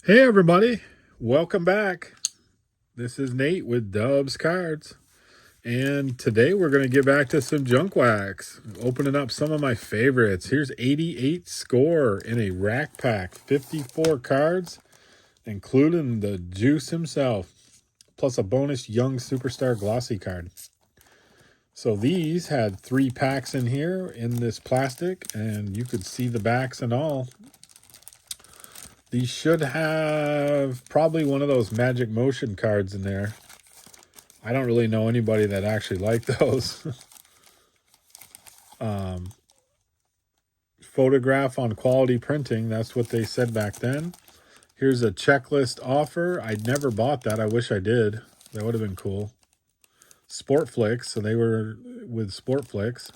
Hey everybody, welcome back. This is Nate with Dubs Cards, and today we're going to get back to some junk wax, opening up some of my favorites. Here's 88 score in a rack pack, 54 cards, including the Juice himself, plus a bonus Young Superstar glossy card. So these had 3 packs in here in this plastic, and you could see the backs and all. These should have probably one of those Magic Motion cards in there. I don't really know anybody that actually liked those. Photograph on quality printing, that's what they said back then. Here's a checklist offer. I never bought that. I wish I did. That would have been cool. Sportflix, so they were with Sportflix.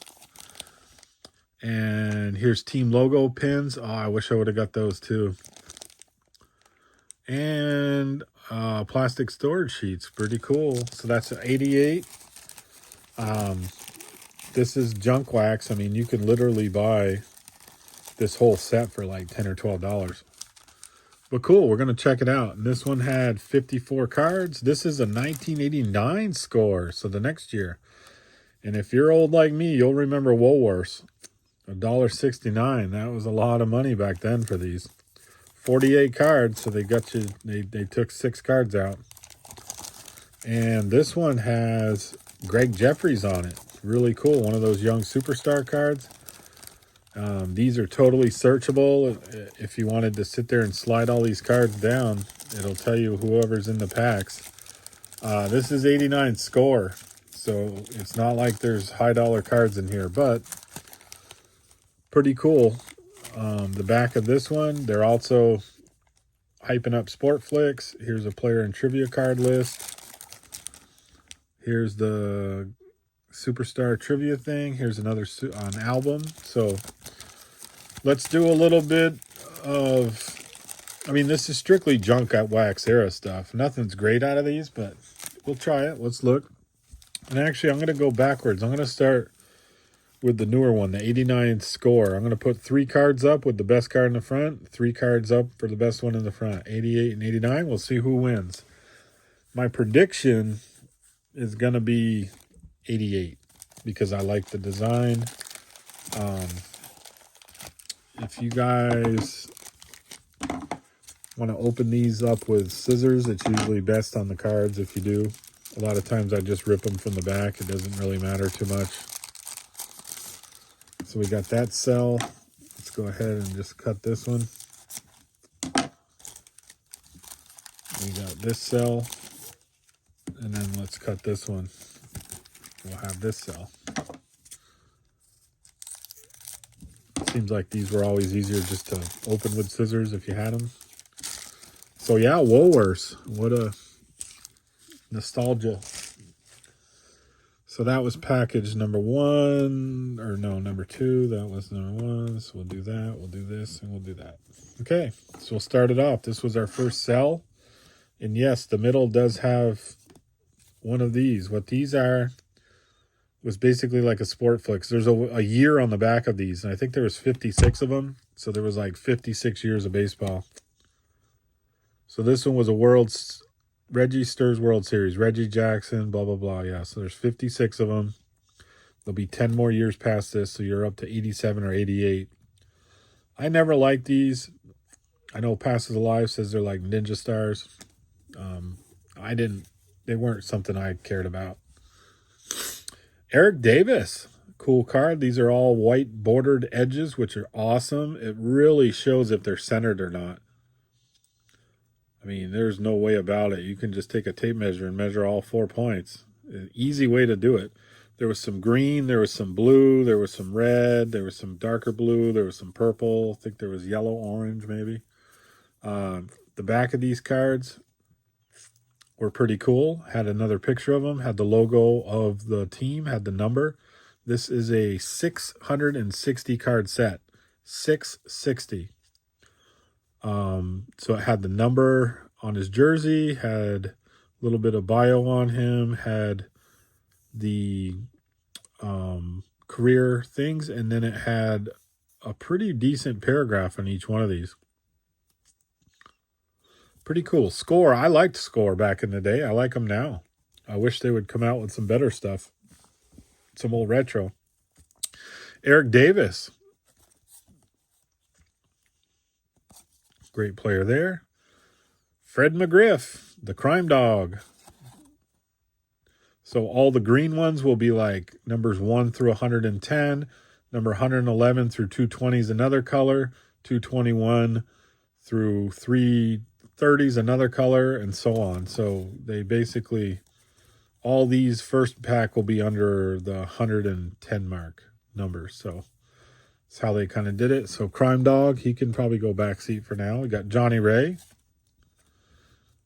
And here's team logo pins. Oh, I wish I would have got those too. And plastic storage sheets, pretty cool. So that's 88. This is junk wax. I mean, you can literally buy this whole set for like $10 or $12. But cool, we're going to check it out. And this one had 54 cards. This is a 1989 score, so the next year. And if you're old like me, you'll remember Woolworths. $1.69. That was a lot of money back then for these. 48 cards, so they got you. They took 6 cards out. And this one has Greg Jeffries on it. Really cool. One of those Young Superstar cards. These are totally searchable. If you wanted to sit there and slide all these cards down, it'll tell you whoever's in the packs. This is 89 score, so it's not like there's high dollar cards in here, but pretty cool. The back of this one, they're also hyping up Sportflix. Here's a player and trivia card list. Here's the Superstar trivia thing. Here's another an album. So let's do a little bit of, I mean, this is strictly junk at wax era stuff. Nothing's great out of these, but we'll try it. Let's look. And actually, I'm going to go backwards. I'm going to start with the newer one, the 89 score. I'm going to put 3 cards up with the best card in the front, 3 cards up for the best one in the front. 88 and 89. We'll see who wins. My prediction is going to be 88 because I like the design. If you guys want to open these up with scissors, it's usually best on the cards if you do. A lot of times I just rip them from the back. It doesn't really matter too much. So we got that cell. Let's go ahead and just cut this one. We got this cell. And then let's cut this one. We'll have this cell. Seems like these were always easier just to open with scissors if you had them. So yeah, Woolworths. What a nostalgia. So that was package number 1, or no, number 2. That was number 1. So we'll do that, we'll do this, and we'll do that. Okay, so we'll start it off. This was our first cell. And yes, the middle does have one of these. What these are was basically like a Sportflix. There's a year on the back of these, and I think there was 56 of them. So there was like 56 years of baseball. So this one was a Reggie Stirrs World Series. Reggie Jackson, blah, blah, blah. Yeah, so there's 56 of them. There'll be 10 more years past this, so you're up to 87 or 88. I never liked these. I know Passes Alive says they're like Ninja Stars. They weren't something I cared about. Eric Davis, cool card. These are all white bordered edges, which are awesome. It really shows if they're centered or not. I mean, there's no way about it. You can just take a tape measure and measure all 4 points. An easy way to do it. There was some green, there was some blue, there was some red, there was some darker blue, there was some purple. I think there was yellow, orange maybe. The back of these cards were pretty cool. Had another picture of them, had the logo of the team, had the number. This is a 660 card set. 660. So it had the number on his jersey, had a little bit of bio on him, had the career things, and then it had a pretty decent paragraph on each one of these. Pretty cool. Score. I liked Score back in the day. I like them now. I wish they would come out with some better stuff. Some old retro. Eric Davis. Great player there. Fred McGriff, the crime dog. So all the green ones will be like numbers 1 through 110. Number 111 through 220 is another color. 221 through 330 is another color, and so on. So they basically, all these first pack will be under the 110 mark numbers. So that's how they kind of did it. So Crime Dog, he can probably go backseat for now. We got Johnny Ray,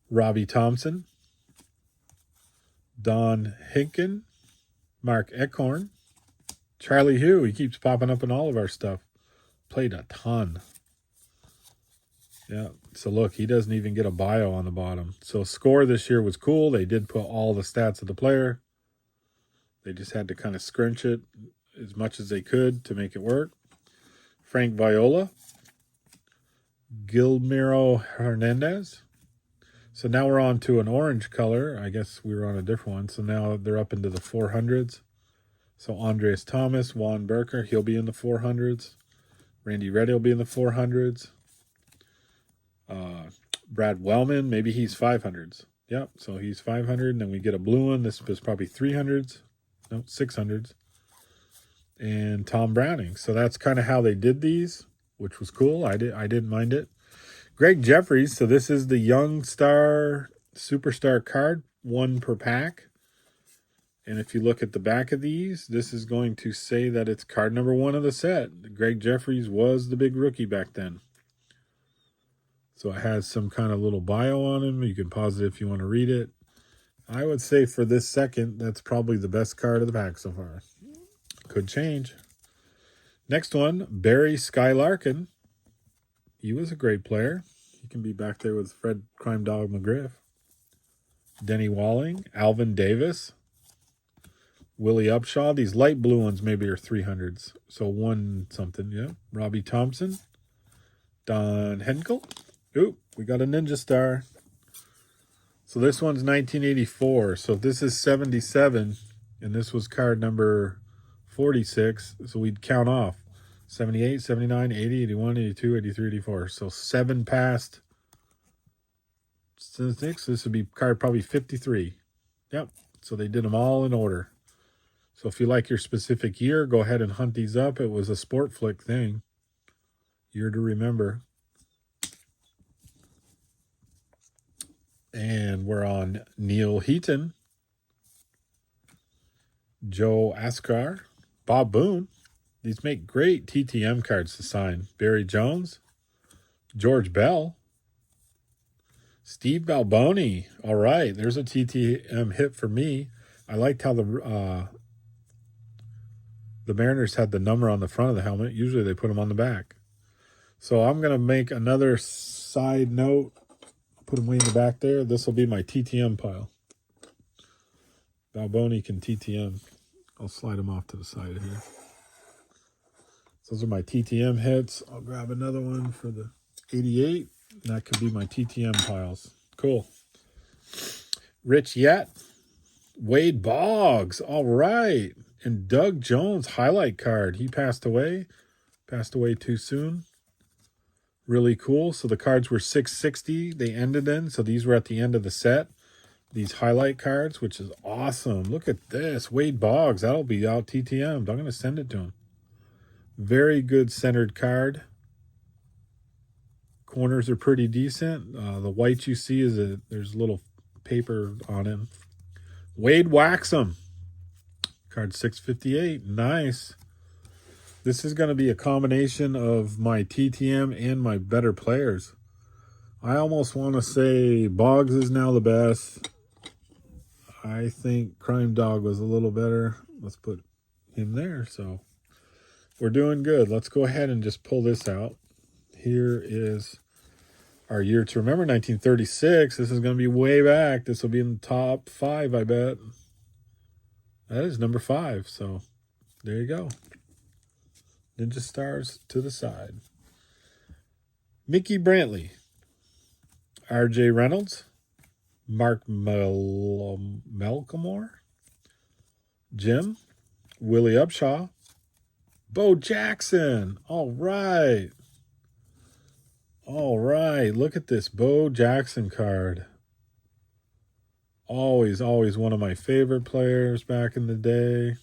Robbie Thompson, Don Hinken, Mark Eckhorn, Charlie Hugh. He keeps popping up in all of our stuff. Played a ton. Yeah, so look, he doesn't even get a bio on the bottom. So Score this year was cool. They did put all the stats of the player. They just had to kind of scrunch it as much as they could to make it work. Frank Viola, Guillermo Hernandez. So now we're on to an orange color. I guess we were on a different one. So now they're up into the 400s. So Andreas Thomas, Juan Berker, he'll be in the 400s. Randy Reddy will be in the 400s. Brad Wellman, maybe he's 500s. Yep, so he's 500. And then we get a blue one. This was probably 300s. No, 600s. And Tom Browning. So that's kind of how they did these, which was cool. I didn't mind it. Greg Jeffries. So this is the Young Star Superstar card, 1 per pack. And if you look at the back of these, this is going to say that it's card number 1 of the set. Greg Jeffries was the big rookie back then. So it has some kind of little bio on him. You can pause it if you want to read it. I would say for this second, that's probably the best card of the pack so far. Could change. Next one, Barry Skylarkin. He was a great player. He can be back there with Fred Crime Dog McGriff. Denny Walling, Alvin Davis, Willie Upshaw. These light blue ones maybe are 300s. So 1 something, yeah. Robbie Thompson, Don Henkel. Oop, we got a Ninja Star. So this one's 1984. So if this is 77, and this was card number 46, so we'd count off 78, 79, 80, 81, 82, 83, 84. So 7 past 6. This would be card probably 53. Yep. So they did them all in order. So if you like your specific year, go ahead and hunt these up. It was a Sport Flick thing. Year to remember. And we're on Neil Heaton, Joe Askar, Bob Boone. These make great TTM cards to sign. Barry Jones, George Bell, Steve Balboni. All right, there's a TTM hit for me. I liked how the Mariners had the number on the front of the helmet. Usually they put them on the back. So I'm going to make another side note. Put them way in the back there. This will be my TTM pile. Balboni can TTM. I'll slide them off to the side here. So those are my TTM hits. I'll grab another one for the 88. And that could be my TTM piles. Cool. Rich Yett. Wade Boggs. All right. And Doug Jones highlight card. He passed away. Passed away too soon. Really cool. So the cards were 660. They ended in. So these were at the end of the set. These highlight cards, which is awesome. Look at this. Wade Boggs. That'll be out TTM'd. I'm going to send it to him. Very good centered card. Corners are pretty decent. The white you see is there's a little paper on it. Wade Waxham. Card 658. Nice. This is going to be a combination of my TTM and my better players. I almost want to say Boggs is now the best. I think Crime Dog was a little better. Let's put him there. So we're doing good. Let's go ahead and just pull this out. Here is our year to remember, 1936. This is going to be way back. This will be in the top 5, I bet. That is number 5. So there you go. Ninja Stars to the side. Mickey Brantley. R.J. Reynolds, Mark Malcolmore, Jim, Willie Upshaw, Bo Jackson. All right. All right. Look at this Bo Jackson card. Always one of my favorite players back in the day.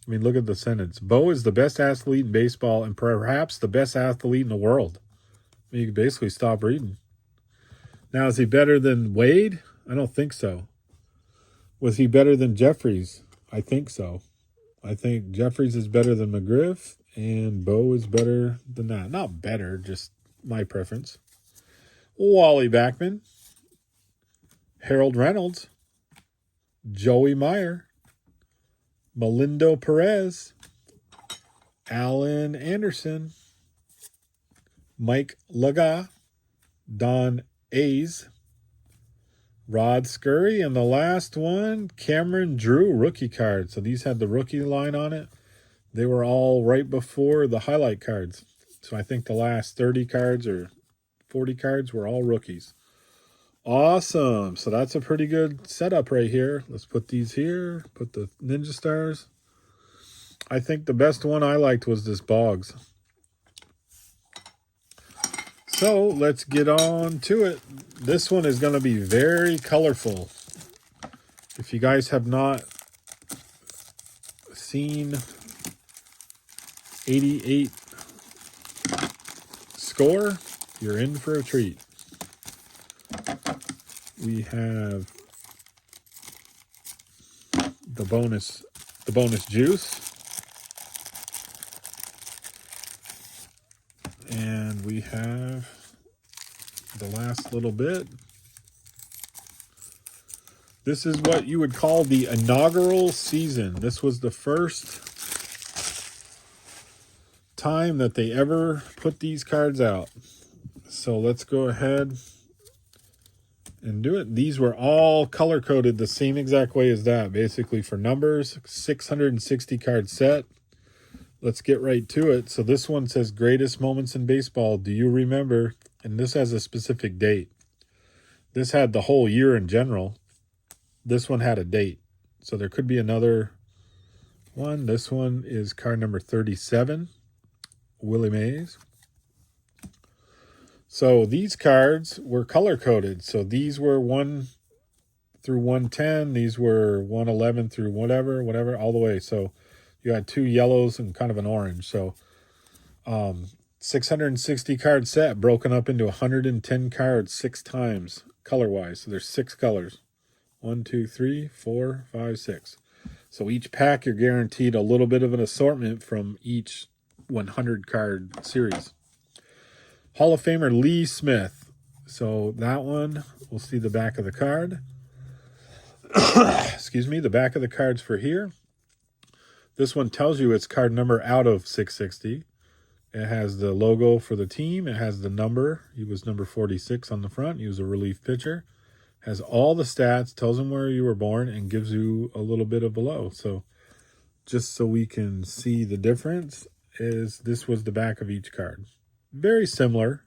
I mean, look at the sentence. Bo is the best athlete in baseball and perhaps the best athlete in the world. I mean, you can basically stop reading. Now, is he better than Wade? I don't think so. Was he better than Jeffries? I think so. I think Jeffries is better than McGriff, and Bo is better than that. Not better, just my preference. Wally Backman, Harold Reynolds, Joey Meyer, Melindo Perez, Alan Anderson, Mike Laga, Don A's, Rod Scurry, and the last one, Cameron Drew rookie card. So these had the rookie line on it. They were all right before the highlight cards. So I think the last 30 cards or 40 cards were all rookies. Awesome. So that's a pretty good setup right here. Let's put these here. Put the Ninja Stars. I think the best one I liked was this Boggs. So let's get on to it. This one is going to be very colorful. If you guys have not seen 88 score, you're in for a treat. We have the bonus juice. And we have the last little bit. This is what you would call the inaugural season. This was the first time that they ever put these cards out. So let's go ahead and do it. These were all color-coded the same exact way as that, basically for numbers. 660 card set. Let's get right to it. So this one says greatest moments in baseball. Do you remember? And this has a specific date. This had the whole year in general. This one had a date. So there could be another one. This one is card number 37, Willie Mays. So these cards were color-coded. So these were 1 through 110. These were 111 through whatever, all the way. So you had 2 yellows and kind of an orange. So 660 card set broken up into 110 cards 6 times color-wise. So there's 6 colors. 1, 2, 3, 4, 5, 6. So each pack you're guaranteed a little bit of an assortment from each 100 card series. Hall of Famer Lee Smith. So that one, we'll see the back of the card. Excuse me, the back of the cards for here. This one tells you it's card number out of 660. It has the logo for the team. It has the number. He was number 46 on the front. He was a relief pitcher. Has all the stats, tells him where you were born, and gives you a little bit of below. So just so we can see the difference, this was the back of each card. Very similar.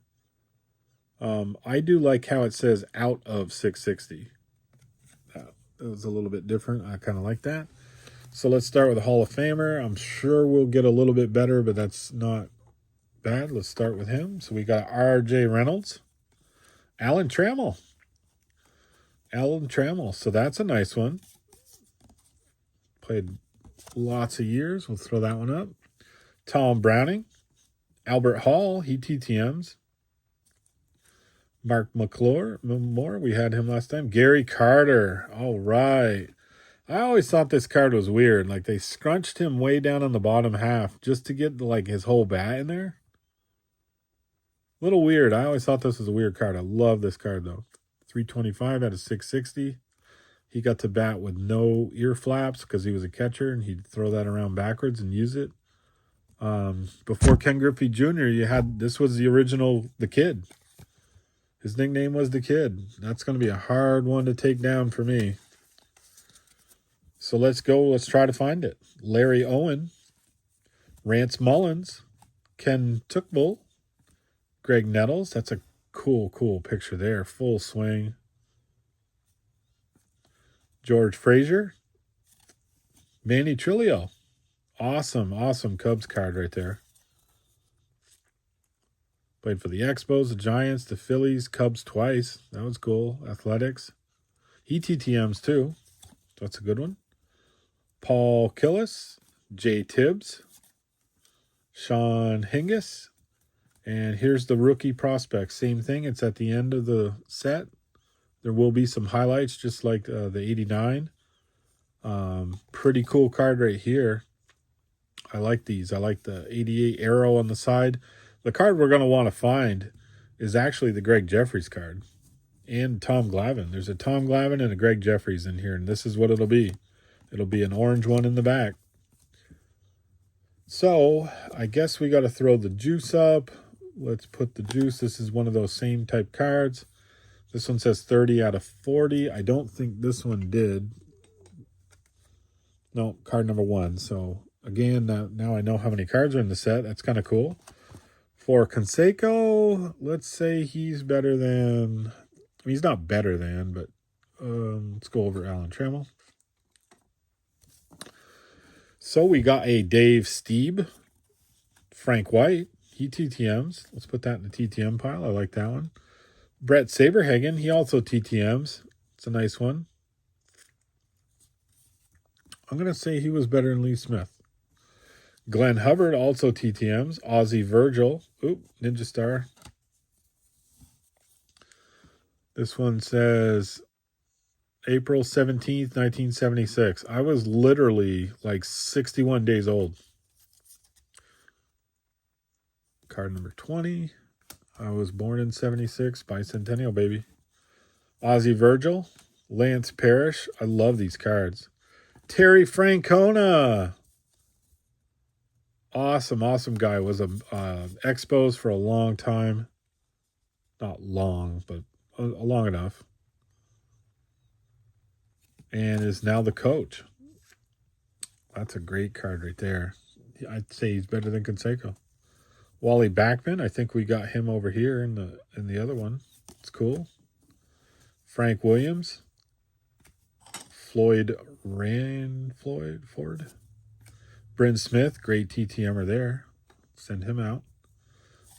I do like how it says out of 660. That was a little bit different. I kind of like that. So let's start with a Hall of Famer. I'm sure we'll get a little bit better, but that's not bad. Let's start with him. So we got R.J. Reynolds. Alan Trammell. So that's a nice one. Played lots of years. We'll throw that one up. Tom Browning. Albert Hall. He TTMs. Mark McClure. We had him last time. Gary Carter. All right. I always thought this card was weird. Like they scrunched him way down on the bottom half just to get like his whole bat in there. A little weird. I always thought this was a weird card. I love this card though. 325 out of 660. He got to bat with no ear flaps because he was a catcher and he'd throw that around backwards and use it. Before Ken Griffey Jr., this was the original The Kid. His nickname was The Kid. That's going to be a hard one to take down for me. So let's go. Let's try to find it. Larry Owen, Rance Mullins, Ken Tookbull. Greg Nettles. That's a cool picture there. Full swing. George Frazier. Manny Trillo. Awesome Cubs card right there. Played for the Expos, the Giants, the Phillies, Cubs twice. That was cool. Athletics. ETTMs too. That's a good one. Paul Killis, Jay Tibbs, Sean Hingis. And here's the rookie prospect. Same thing. It's at the end of the set. There will be some highlights just like the 89. Pretty cool card right here. I like these. I like the 88 arrow on the side. The card we're going to want to find is actually the Greg Jeffries card and Tom Glavine. There's a Tom Glavine and a Greg Jeffries in here, and this is what it'll be. It'll be an orange one in the back. So I guess we got to throw the juice up. Let's put the juice. This is one of those same type cards. This one says 30 out of 40. I don't think this one did. No, card number 1. So again, now I know how many cards are in the set. That's kind of cool. For Canseco, let's say he's better than... I mean, he's not better than, but let's go over Alan Trammell. So we got a Dave Stieb. Frank White. He TTMs. Let's put that in the TTM pile. I like that one. Brett Saberhagen. He also TTMs. It's a nice one. I'm going to say he was better than Lee Smith. Glenn Hubbard also TTMs. Ozzie Virgil. Oop, Ninja Star. This one says April 17th, 1976. I was literally like 61 days old. Card number 20. I was born in 76. Bicentennial, baby. Ozzie Virgil. Lance Parrish. I love these cards. Terry Francona. Awesome guy. Was a Expos for a long time. Not long, but long enough. And is now the coach. That's a great card right there. I'd say he's better than Canseco. Wally Backman. I think we got him over here in the other one. It's cool. Frank Williams. Ford. Bryn Smith, great TTMer there. Send him out.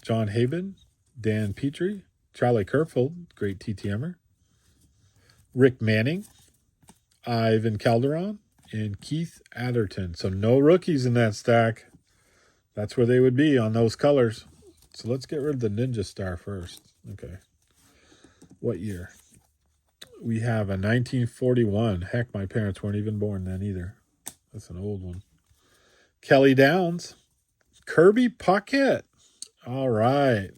John Haben, Dan Petrie, Charlie Kerfold, great TTMer. Rick Manning, Ivan Calderon, and Keith Atherton. So no rookies in that stack. That's where they would be on those colors. So let's get rid of the Ninja Star first. Okay. What year? We have a 1941. Heck, my parents weren't even born then either. That's an old one. Kelly Downs. Kirby Puckett. All right.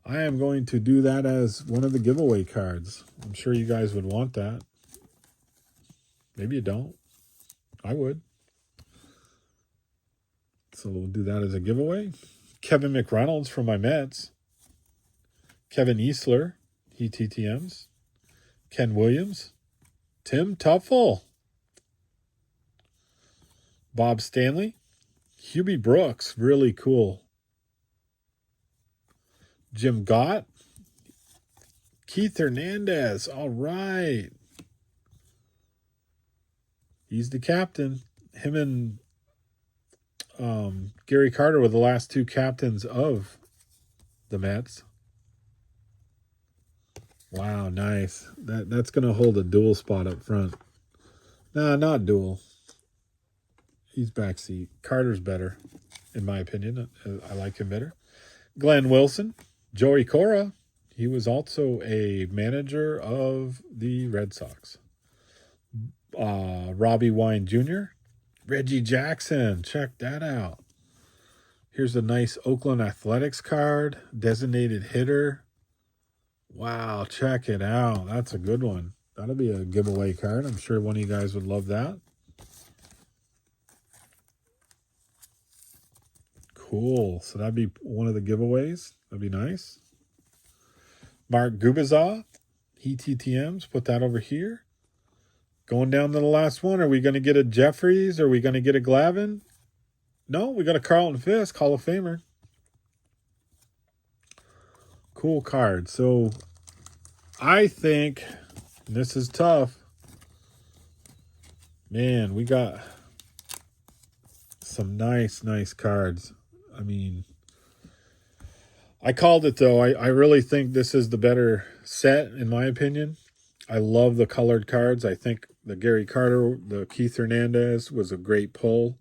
I am going to do that as one of the giveaway cards. I'm sure you guys would want that. Maybe you don't. I would. So we'll do that as a giveaway. Kevin McReynolds from my Mets. Kevin Easler. He TTMs. Ken Williams. Tim Tuffle. Bob Stanley. Hubie Brooks. Really cool. Jim Gott. Keith Hernandez. All right. He's the captain. Him and Gary Carter were the last two captains of the Mets. Wow, nice. That's going to hold a dual spot up front. Nah, not dual. He's backseat. Carter's better, in my opinion. I like him better. Glenn Wilson. Joey Cora. He was also a manager of the Red Sox. Robbie Wine Jr. Reggie Jackson. Check that out. Here's a nice Oakland Athletics card. Designated hitter. Wow, check it out. That's a good one. That'll be a giveaway card. I'm sure one of you guys would love that. Cool. So that'd be one of the giveaways. That'd be nice. Mark Gubizaw. He TTMs. Put that over here. Going down to the last one. Are we going to get a Jeffries? Are we going to get a Glavine? No, we got a Carlton Fisk, Hall of Famer. Cool card. So I think this is tough. Man, we got some nice cards. I mean, I called it though. I really think this is the better set in my opinion. I love the colored cards. I think the Gary Carter, the Keith Hernandez was a great pull.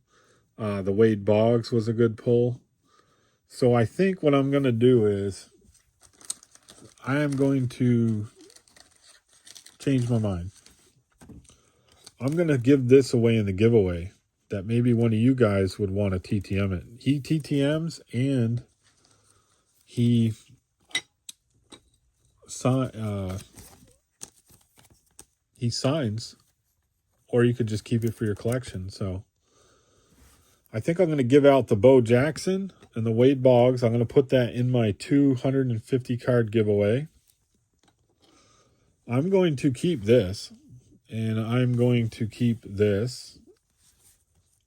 The Wade Boggs was a good pull. So I think what I'm going to do is I am going to change my mind. I'm going to give this away in the giveaway that maybe one of you guys would want to TTM it. He TTMs and he signs, or you could just keep it for your collection. So I think I'm going to give out the Bo Jackson and the Wade Boggs. I'm going to put that in my 250 card giveaway. I'm going to keep this, and I'm going to keep this,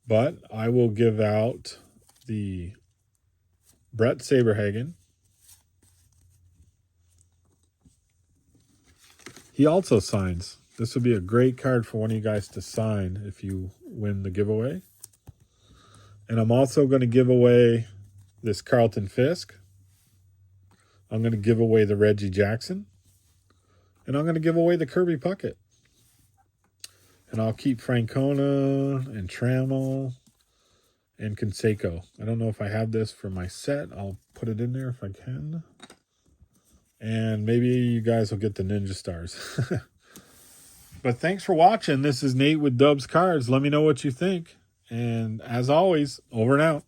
but I will give out the Brett Saberhagen. He also signs. This would be a great card for one of you guys to sign if you win the giveaway. And I'm also going to give away this Carlton Fisk. I'm going to give away the Reggie Jackson. And I'm going to give away the Kirby Puckett. And I'll keep Francona and Trammell and Canseco. I don't know if I have this for my set. I'll put it in there if I can. And maybe you guys will get the Ninja Stars. But thanks for watching. This is Nate with Dubs Cards. Let me know what you think. And as always, over and out.